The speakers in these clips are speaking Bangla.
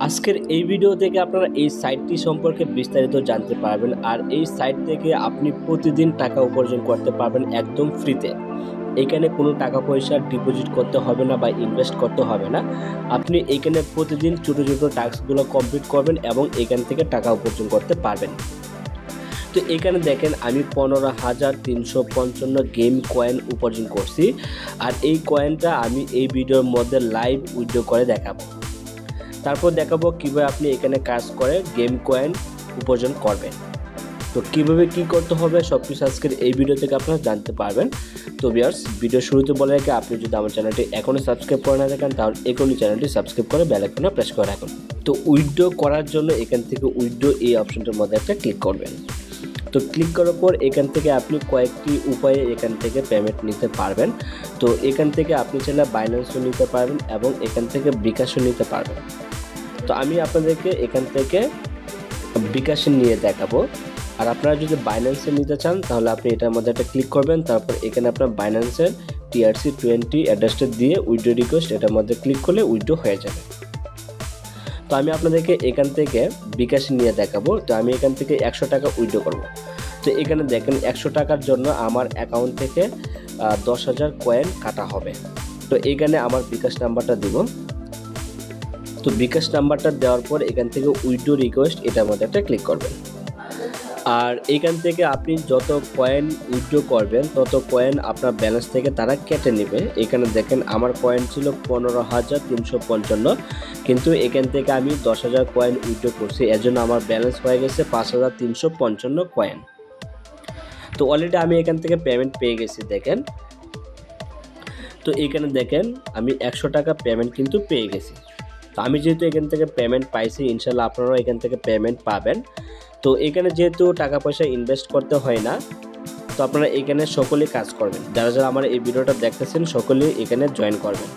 আজকের এই ভিডিও থেকে আপনারা এই সাইটটি সম্পর্কে বিস্তারিত জানতে পারবেন। আর এই সাইট থেকে আপনি প্রতিদিন টাকা উপার্জন করতে পারবেন একদম ফ্রিতে। এখানে কোনো টাকা পয়সা ডিপোজিট করতে হবে না বা ইনভেস্ট করতে হবে না। আপনি এখানে প্রতিদিন ছোটো ছোটো টাস্কগুলো কমপ্লিট করবেন এবং এখান থেকে টাকা উপার্জন করতে পারবেন। তো এখানে দেখেন আমি 15,355 গেম কয়েন উপার্জন করছি। আর এই কয়েনটা আমি এই ভিডিওর মধ্যে লাইভ উইথড্র করে দেখাবো। তারপর দেখাবো কীভাবে আপনি এখানে কাজ করে গেম কয়েন উপার্জন করবেন। তো কীভাবে কী করতে হবে সব কিছু আজকের এই ভিডিও থেকে আপনারা জানতে পারবেন। তো ভিউয়ার্স, ভিডিও শুরুতে বলে রাখি, আপনি যদি আমার চ্যানেলটি এখনও সাবস্ক্রাইব করে না থাকেন তাহলে এখনই চ্যানেলটি সাবস্ক্রাইব করে বেল আইকনে প্রেস করে রাখুন। তো উইথড্র করার জন্য এখান থেকে উইথড্র এই অপশনটার মধ্যে একটা ক্লিক করবেন। তো ক্লিক করার পর এখান থেকে আপনি কয়েকটি উপায়ে এখান থেকে পেমেন্ট নিতে পারবেন। তো এখান থেকে আপনি চাইলে বাইন্যান্সও নিতে পারবেন এবং এখান থেকে বিকাশও নিতে পারবেন। তো আমি আপনাদেরকে এখান থেকে বিকাশে নিয়ে দেখাবো। আর আপনারা যদি বাইন্যান্সে নিতে চান তাহলে আপনি এটার মধ্যে একটা ক্লিক করবেন। তারপর এখানে আপনার বাইন্যান্সের TRC20 অ্যাড্রেসটা দিয়ে উইথড্র রিকোয়েস্ট এটার মধ্যে ক্লিক করলে উইথড্র হয়ে যাবে। তো আমি আপনাদেরকে এখান থেকে বিকাশে নিয়ে দেখাবো। তো আমি এখান থেকে 100 টাকা উইথড্র করব। তো এখানে দেখেন 100 টাকার জন্য আমার অ্যাকাউন্ট থেকে 10,000 কয়েন কাটা হবে। তো এইখানে আমার বিকাশ নাম্বারটা দিব। তো বিকাশ নাম্বারটা দেওয়ার পর এখান থেকে উইথড্র রিকোয়েস্ট এটার মধ্যে একটা ক্লিক করবেন। আর এখান থেকে আপনি যত কয়েন উইথড্র করবেন তত কয়েন আপনার ব্যালেন্স থেকে তারা কেটে নেবে। এখানে দেখেন আমার কয়েন ছিল 15,355, কিন্তু এখান থেকে আমি 10,000 কয়েন উইথড্র করছি, এর জন্য আমার ব্যালেন্স হয়ে গেছে 5,355 কয়েন। তো অলরেডি আমি এখান থেকে পেমেন্ট পেয়ে গেছি দেখেন। তো এখানে দেখেন আমি 100 টাকা পেমেন্ট কিন্তু পেয়ে গেছি। তো আমি যেহেতু এখান থেকে পেমেন্ট পাইছি, ইনশাল্লাহ আপনারাও এখান থেকে পেমেন্ট পাবেন। তো এখানে যেহেতু টাকা পয়সা ইনভেস্ট করতে হয় না, তো আপনারা এখানে সকলেই কাজ করবেন। যারা যারা আমার এই ভিডিওটা দেখতেছেন সকলেই এখানে জয়েন করবেন।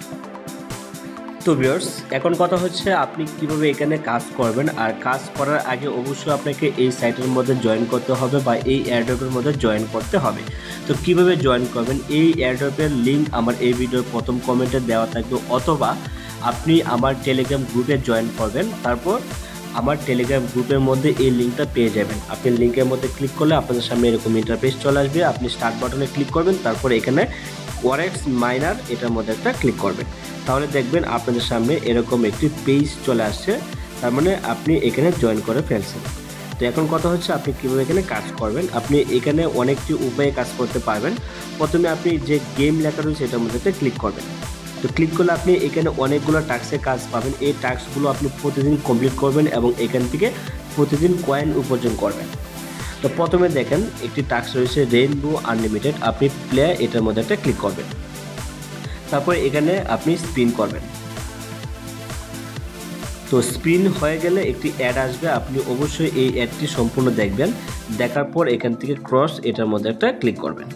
তো ভিউয়ার্স, এখন কথা হচ্ছে আপনি কিভাবে এখানে কাজ করবেন। আর কাজ করার আগে অবশ্যই আপনাকে এই সাইটের মধ্যে জয়েন করতে হবে বা এই এয়ারড্রপের মধ্যে জয়েন করতে হবে। তো কিভাবে জয়েন করবেন, এই এয়ারড্রপের লিঙ্ক আমার এই ভিডিওর প্রথম কমেন্টে দেওয়া থাকবে, অথবা আপনি আমার টেলিগ্রাম গ্রুপে জয়েন করবেন। তারপর আমার টেলিগ্রাম গ্রুপের মধ্যে এই লিঙ্কটা পেয়ে যাবেন। আপনি লিঙ্কের মধ্যে ক্লিক করলে আপনাদের সামনে এরকম ইন্টারফেস চলে আসবে। আপনি স্টার্ট বাটনে ক্লিক করবেন, তারপর এখানে ওয়ারেক্স মাইনার এটার মধ্যে একটা ক্লিক করবেন। তাহলে দেখবেন আপনাদের সামনে এরকম একটি পেজ চলে আসছে, তার মানে আপনি এখানে জয়েন করে ফেলছেন। তো এখন কথা হচ্ছে আপনি কীভাবে এখানে কাজ করবেন। আপনি এখানে অনেকটি উপায়ে কাজ করতে পারবেন। প্রথমে আপনি যে গেম লেখা রয়েছে এটার মধ্যে একটা ক্লিক করবেন। তো ক্লিক করলে আপনি এখানে অনেকগুলো টাস্কের কাজ পাবেন। এই টাস্কগুলো আপনি প্রতিদিন কমপ্লিট করবেন এবং এখান থেকে প্রতিদিন কয়েন উপার্জন করবেন। তো প্রথমে দেখেন একটি টাস্ক রয়েছে রেইনবো আনলিমিটেড, আপনি প্লে এটার মধ্যে একটা ক্লিক করবেন। তারপর এখানে আপনি স্পিন করবেন। তো স্পিন হয়ে গেলে একটি অ্যাড আসবে, আপনি অবশ্যই এই অ্যাডটি সম্পূর্ণ দেখবেন। দেখার পর এখান থেকে ক্রস এটার মধ্যে একটা ক্লিক করবেন।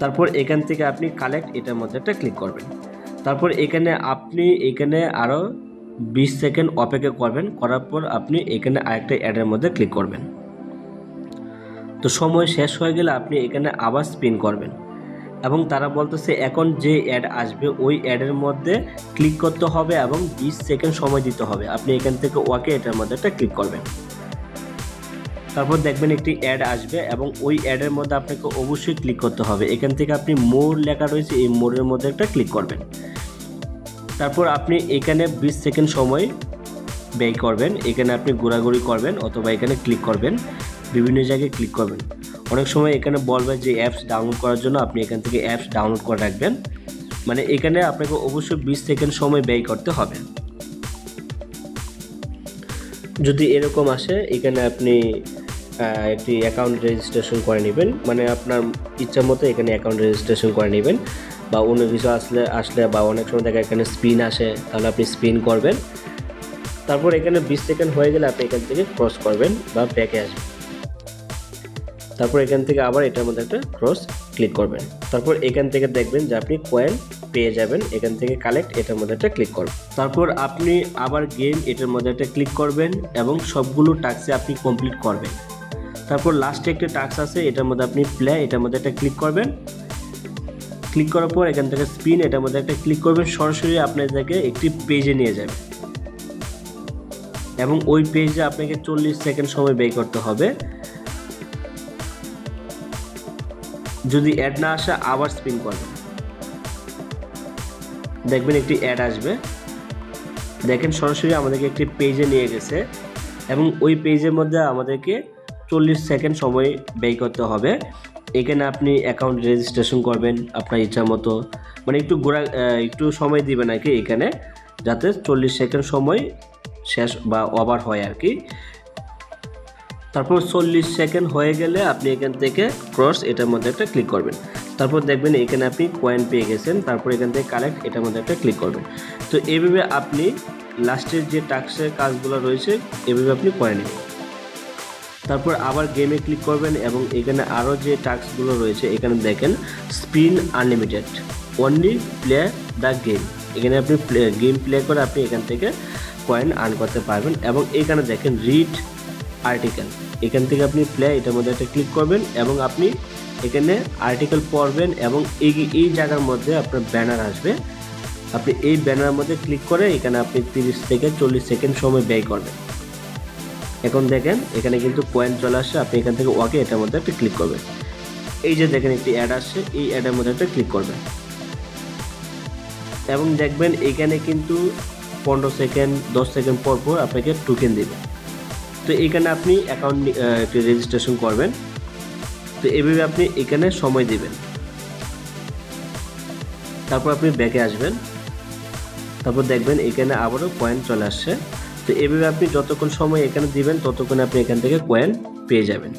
তারপর এখান থেকে আপনি কালেক্ট এটার মধ্যে একটা ক্লিক করবেন। তারপর আপনি এখানে আরও 20 সেকেন্ড অপেক্ষা করবেন। করার পর আপনি এখানে আরেকটা অ্যাডের মধ্যে ক্লিক করবেন। তো সময় শেষ হয়ে গেলে আপনি এখানে আবার স্পিন করবেন এবং তারা বলতেছে এখন যে অ্যাড আসবে ওই অ্যাডের মধ্যে ক্লিক করতে হবে এবং 20 সেকেন্ড সময় দিতে হবে। আপনি এখান থেকে ওকে এটার মধ্যে একটা ক্লিক করবেন। তারপর দেখবেন একটি অ্যাড আসবে এবং ওই অ্যাডের মধ্যে আপনাকে অবশ্যই ক্লিক করতে হবে। এখান থেকে আপনি মোর লেখা রয়েছে এই মোরের মধ্যে একটা ক্লিক করবেন। তারপর আপনি এখানে 20 সেকেন্ড সময় ব্যয় করবেন। এখানে আপনি ঘোরাঘুরি করবেন অথবা এখানে ক্লিক করবেন, বিভিন্ন জায়গায় ক্লিক করবেন। অনেক সময় এখানে বলবে যে অ্যাপস ডাউনলোড করার জন্য, আপনি এখান থেকে অ্যাপস ডাউনলোড করে রাখবেন। মানে এখানে আপনাকে অবশ্যই 20 সেকেন্ড সময় ব্যয় করতে হবে। যদি এরকম আসে এখানে আপনি একটি অ্যাকাউন্ট রেজিস্ট্রেশন করে নেবেন, মানে আপনার ইচ্ছা মতো এখানে অ্যাকাউন্ট রেজিস্ট্রেশন করে নেবেন। বা অন্য কিছু আসলে বা অনেক সময় দেখা এখানে স্পিন আসে, তাহলে আপনি স্পিন করবেন। তারপর এখানে 20 সেকেন্ড হয়ে গেলে আপনি এখান থেকে ক্রস করবেন বা ব্যাকে আসবেন। তারপর এখান থেকে আবার এটার মধ্যে একটা ক্রস ক্লিক করবেন। তারপর এখান থেকে দেখবেন যে আপনি কয়েন পেয়ে যাবেন। এখান থেকে কালেক্ট এটার মধ্যে একটা ক্লিক করবেন। তারপর আপনি আবার গেম এটার মধ্যে একটা ক্লিক করবেন এবং সবগুলো টাস্কে আপনি কমপ্লিট করবেন। তারপর লাস্টে একটা টাস্ক আছে, এটার মধ্যে আপনি প্লে এটার মধ্যে একটা ক্লিক করবেন। ক্লিক করার পর এখান থেকে স্পিন এটার মধ্যে একটা ক্লিক করবেন, সরাসরি আপনাদেরকে একটি পেজে নিয়ে যাবে। এবং ওই পেজে আপনাকে 40 সেকেন্ড সময় ব্যয় করতে হবে। যদি অ্যাড না আসে আবার স্পিন করবেন, দেখবেন একটি অ্যাড আসবে। দেখেন সরাসরি আমাদেরকে একটি পেজে নিয়ে গেছে এবং ওই পেজের মধ্যে আমাদেরকে 40 সেকেন্ড সময় ব্যয় করতে হবে। এখানে আপনি অ্যাকাউন্ট রেজিস্ট্রেশন করবেন আপনার ইচ্ছা মতো, মানে একটু সময় দিবেন আর কি এখানে, যাতে 40 সেকেন্ড সময় শেষ বা ওভার হয় আর কি। তারপর 40 সেকেন্ড হয়ে গেলে আপনি এখান থেকে ক্রস এটার মধ্যে একটা ক্লিক করবেন। তারপর দেখবেন এখানে আপনি কয়েন পেয়ে গেছেন। তারপর এখান থেকে কালেক্ট এটার মধ্যে একটা ক্লিক করবেন। তো এইভাবে আপনি লাস্টের যে টাস্কের কাজগুলো রয়েছে এভাবে আপনি করে নেবেন। তারপর আবার গেমে ক্লিক করবেন এবং এখানে আরও যে টাস্কগুলো রয়েছে এখানে দেখেন spin unlimited, only play the game. এখানে আপনি গেম প্লে করে আপনি এখান থেকে কয়েন আর্ন করতে পারবেন। এবং এখানে দেখেন রিড আর্টিকেল, এখান থেকে আপনি প্লে এটার মধ্যে একটা ক্লিক করবেন এবং আপনি এখানে আর্টিকেল পড়বেন এবং এই জায়গার মধ্যে আপনার ব্যানার আসবে। আপনি এই ব্যানারের মধ্যে ক্লিক করে এখানে আপনি 30 থেকে 40 সেকেন্ড সময় ব্যয় করবেন। এখন দেখেন এখানে কিন্তু কয়েন চলে আসছে, আপনি এখান থেকে ওকে এটার মধ্যে একটা ক্লিক করবেন। এই যে দেখেন একটি অ্যাড আসছে, এই অ্যাডের মধ্যে একটা ক্লিক করবেন এবং দেখবেন এখানে কিন্তু 15 সেকেন্ড 10 সেকেন্ড পর পর আপনাকে টোকেন দেবে। তো এখানে আপনি অ্যাকাউন্ট রেজিস্ট্রেশন করবেন। তো এভাবে আপনি এখানে সময় দিবেন। তারপর আপনি ব্যাকে আসবেন, তারপর দেখবেন এখানে আবারও কয়েন চলে আসছে। তো এভাবে আপনি যতক্ষণ সময় এখানে দিবেন ততক্ষণ আপনি এখান থেকে কয়েন পেয়ে যাবেন।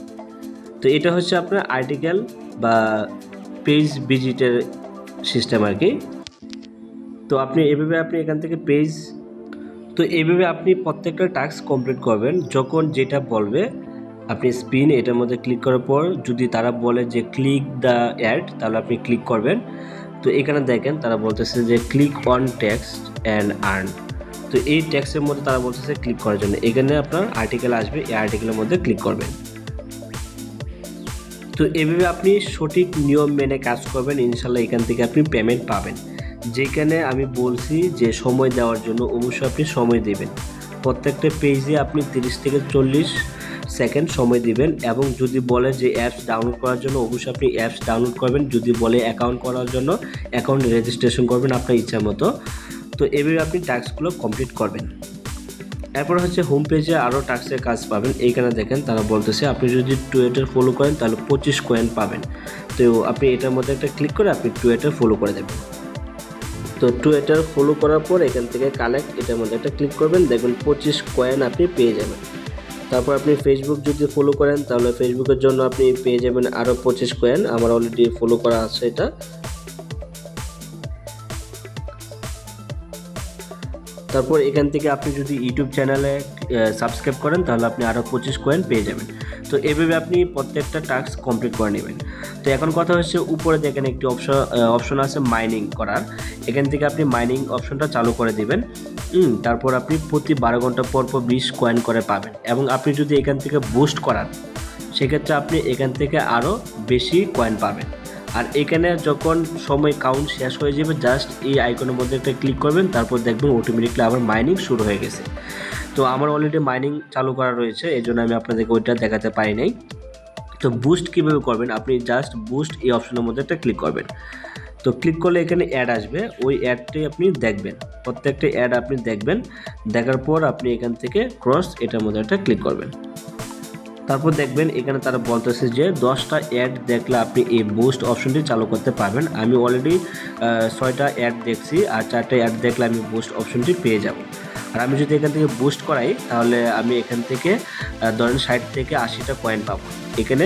তো এটা হচ্ছে আপনার আর্টিকেল বা পেজ ভিজিটের সিস্টেম আর কি। তো আপনি এভাবে আপনি এখান থেকে এইভাবে আপনি প্রত্যেকটা টাস্ক কমপ্লিট করবেন। যখন যেটা বলবে আপনি স্পিন এটার মধ্যে ক্লিক করার পর যদি তারা বলে যে ক্লিক দ্য অ্যাড, তাহলে আপনি ক্লিক করবেন। তো এখানে দেখেন তারা বলতেছে যে click on text and earn. তো এই টেক্সটের মধ্যে তারা বলতেছে ক্লিক করার জন্য, এখানে আপনার আর্টিকেল আসবে, এই আর্টিকেলের মধ্যে ক্লিক করবেন। তো এভাবে আপনি সঠিক নিয়ম মেনে কাজ করবেন, ইনশাল্লাহ এখান থেকে আপনি পেমেন্ট পাবেন। যেখানে আমি বলছি যে সময় দেওয়ার জন্য অবশ্যই আপনি সময় দেবেন। প্রত্যেকটা পেজে আপনি 30 থেকে 40 সেকেন্ড সময় দিবেন। এবং যদি বলে যে অ্যাপস ডাউনলোড করার জন্য অবশ্যই আপনি অ্যাপস ডাউনলোড করবেন। যদি বলে অ্যাকাউন্ট করার জন্য অ্যাকাউন্ট রেজিস্ট্রেশন করবেন আপনার ইচ্ছা মতো। তো এভাবে আপনি টাস্কগুলো কমপ্লিট করবেন। এরপর হচ্ছে হোম পেজে আরও টাস্কের কাজ পাবেন। এইখানে দেখেন তারা বলতেছে আপনি যদি টুইটার ফলো করেন তাহলে 25 কয়েন পাবেন। তো আপনি এটার মধ্যে একটা ক্লিক করে আপনি টুইটার ফলো করে দেবেন। তো টুইটার ফলো করার পর এখান থেকে কালেক্ট এটার মধ্যে একটা ক্লিক করবেন, দেখবেন 25 কয়েন আপনি পেয়ে যাবেন। তারপর আপনি ফেসবুক যদি ফলো করেন তাহলে ফেসবুকের জন্য আপনি পেয়ে যাবেন আরও 25 কয়েন। আমার অলরেডি ফলো করা আছে এটা। তারপর এখান থেকে আপনি যদি ইউটিউব চ্যানেলে সাবস্ক্রাইব করেন তাহলে আপনি আরও 25 কয়েন পেয়ে যাবেন। তো এভাবে আপনি প্রত্যেকটা টাস্ক কমপ্লিট করে নেবেন। তো এখন কথা হচ্ছে উপরে দেখেন একটি অপশন আছে মাইনিং করার, এখান থেকে আপনি মাইনিং অপশনটা চালু করে দিবেন। তারপর আপনি প্রতি 12 ঘন্টা পর 20 কয়েন করে পাবেন। এবং আপনি যদি এখান থেকে বুস্ট করান সেক্ষেত্রে আপনি এখান থেকে আরও বেশি কয়েন পাবেন। আর এখানে যখন সময় কাউন্ট শেষ হয়ে যাবে জাস্ট এই আইকনের মধ্যে একটা ক্লিক করবেন, তারপর দেখবেন অটোমেটিকলি আবার মাইনিং শুরু হয়ে গেছে। তো আমার অলরেডি মাইনিং চালু করা রয়েছে, এই জন্য আমি আপনাদেরকে ওইটা দেখাতে পারি নাই। তো বুস্ট কীভাবে করবেন, আপনি জাস্ট বুস্ট এই অপশনের মধ্যে একটা ক্লিক করবেন। তো ক্লিক করলে এখানে অ্যাড আসবে, ওই অ্যাডটি আপনি দেখবেন, প্রত্যেকটা অ্যাড আপনি দেখবেন। দেখার পর আপনি এখান থেকে ক্রস এটার মধ্যে একটা ক্লিক করবেন। তারপর দেখবেন এখানে তারা বলতেছে যে 10টা অ্যাড দেখলে আপনি এই বুস্ট অপশনটি চালু করতে পারবেন। আমি অলরেডি 6টা অ্যাড দেখছি, আর 4টা অ্যাড দেখলে আমি বুস্ট অপশনটি পেয়ে যাব। আর আমি যদি এখান থেকে বুস্ট করাই তাহলে আমি এখান থেকে ধরেন 60 থেকে 80টা কয়েন পাবো এখানে।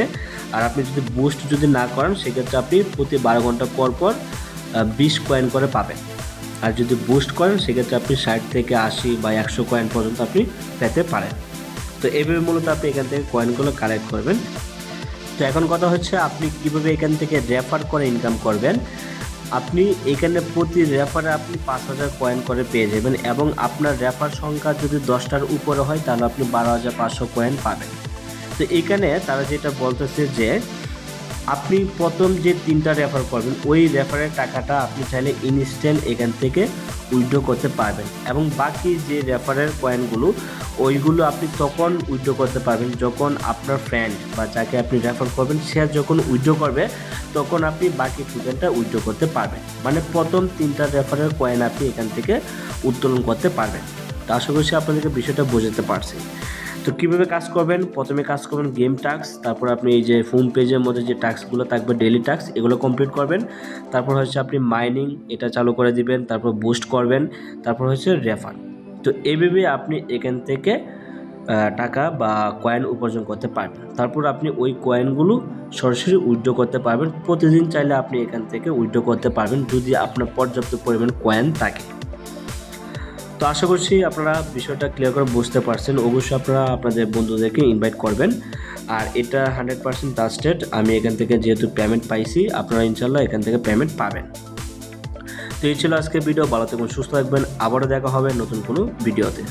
আর আপনি যদি বুস্ট যদি না করেন সেক্ষেত্রে আপনি প্রতি 12 ঘন্টা পর পর 20 কয়েন করে পাবেন। আর যদি বুস্ট করেন সেক্ষেত্রে আপনি 60 থেকে 80 বা 100 কয়েন পর্যন্ত আপনি পেতে পারেন। তো এইভাবে মূলত আপনি এখান থেকে কয়েনগুলো কালেক্ট করবেন। তো এখন কথা হচ্ছে আপনি কীভাবে এখান থেকে রেফার করে ইনকাম করবেন। আপনি এখানে প্রতি রেফারে আপনি 5000 কয়েন করে পেয়ে যাবেন। এবং আপনার রেফার সংখ্যা যদি 10টার উপরে হয় তাহলে আপনি 12500 কয়েন পাবেন। তো এখানে তারা যেটা বলতেছে যে আপনি প্রথম যে 3টা রেফার করবেন ওই রেফারের টাকাটা আপনি চাইলে ইনস্ট্যান্ট এখান থেকে উইথড্র করতে পারবেন, এবং বাকি যে রেফারের কয়েনগুলো ওইগুলো আপনি তখন উইথড্র করতে পারবেন যখন আপনার ফ্রেন্ড বা যাকে আপনি রেফার করবেন সে যখন উইথড্র করবে তখন আপনি বাকি টোকেনটা উইথড্র করতে পারবেন। মানে প্রথম 3টা রেফারের কয়েন আপনি এখান থেকে উত্তোলন করতে পারবেন। তো আশা করছি আপনাদেরকে বিষয়টা বোঝাতে পারছি। তো কীভাবে কাজ করবেন, প্রথমে কাজ করবেন গেম টাস্ক, তারপর আপনি এই যে হোম পেজের মধ্যে যে টাস্কগুলো থাকবে ডেইলি টাস্ক এগুলো কমপ্লিট করবেন। তারপর হচ্ছে আপনি মাইনিং এটা চালু করে দিবেন, তারপর বুস্ট করবেন, তারপর হচ্ছে রেফার। তো এইভাবে আপনি এখান থেকে টাকা বা কয়েন উপার্জন করতে পারবেন। তারপর আপনি ওই কয়েনগুলো সরাসরি উইথড্র করতে পারবেন। প্রতিদিন চাইলে আপনি এখান থেকে উইথড্র করতে পারবেন যদি আপনার পর্যাপ্ত পরিমাণ কয়েন থাকে। তো আশা করছি আপনারা বিষয়টা ক্লিয়ার করে বুঝতে পারছেন। অবশ্যই আপনারা আপনাদের বন্ধুদেরকে ইনভাইট করবেন। আর এটা 100% ট্রাস্টেড। আমি এখান থেকে যেহেতু পেমেন্ট পাইছি, আপনারা ইনশাল্লাহ এখান থেকে পেমেন্ট পাবেন। তো এই ছিল আজকের ভিডিও। ভালো থাকবেন, সুস্থ থাকবেন। আবারও দেখা হবে নতুন কোনো ভিডিওতে।